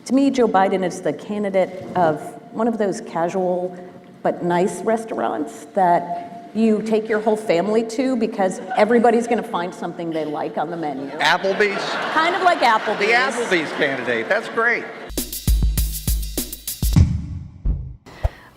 To me, Joe Biden is the candidate of one of those casual but nice restaurants that you take your whole family to because everybody's going to find something they like on the menu. Applebee's? Kind of like Applebee's. The Applebee's candidate. That's great.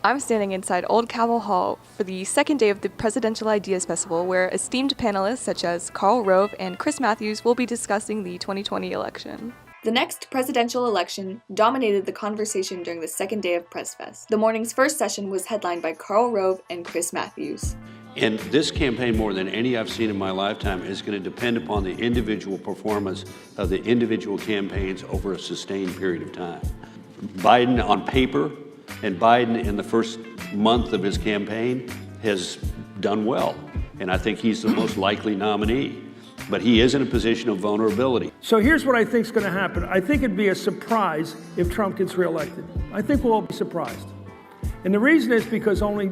I'm standing inside Old Capitol Hall for the second day of the Presidential Ideas Festival, where esteemed panelists such as Karl Rove and Chris Matthews will be discussing the 2020 election. The next presidential election dominated the conversation during the second day of PresFest. The morning's first session was headlined by Karl Rove and Chris Matthews. And this campaign, more than any I've seen in my lifetime, is going to depend upon the individual performance of the individual campaigns over a sustained period of time. Biden on paper and Biden in the first month of his campaign has done well. And I think he's the most likely nominee. But he is in a position of vulnerability. So here's what I think is going to happen. I think it'd be a surprise if Trump gets reelected. I think we'll all be surprised. And the reason is because only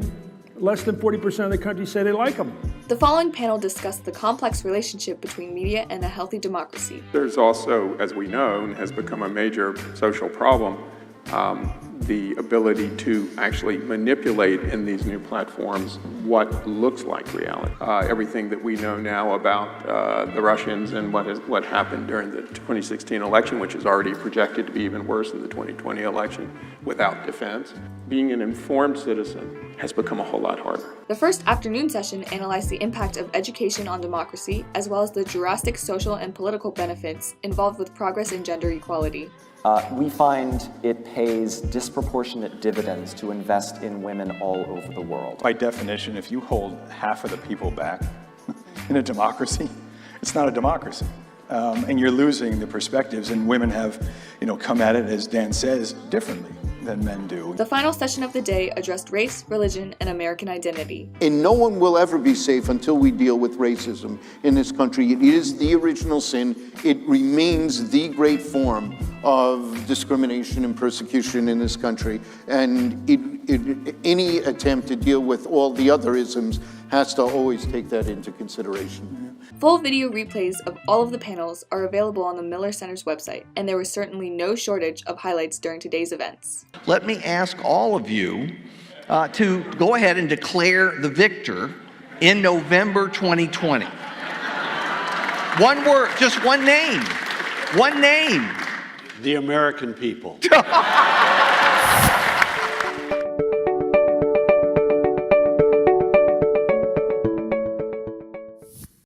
less than 40% of the country say they like him. The following panel discussed the complex relationship between media and a healthy democracy. There's also, as we know, and has become a major social problem, the ability to actually manipulate in these new platforms what looks like reality. Everything that we know now about the Russians and what happened during the 2016 election, which is already projected to be even worse in the 2020 election without defense. Being an informed citizen has become a whole lot harder. The first afternoon session analyzed the impact of education on democracy, as well as the drastic social and political benefits involved with progress in gender equality. We find it pays disproportionate dividends to invest in women all over the world. By definition, if you hold half of the people back in a democracy, it's not a democracy. And you're losing the perspectives, and women have, come at it, as Dan says, differently than men do. The final session of the day addressed race, religion, and American identity. And no one will ever be safe until we deal with racism in this country. It is the original sin. It remains the great form of discrimination and persecution in this country. And any attempt to deal with all the other isms has to always take that into consideration. Full video replays of all of the panels are available on the Miller Center's website, and there was certainly no shortage of highlights during today's events. Let me ask all of you to go ahead and declare the victor in November 2020. One word, just one name. One name. The American people.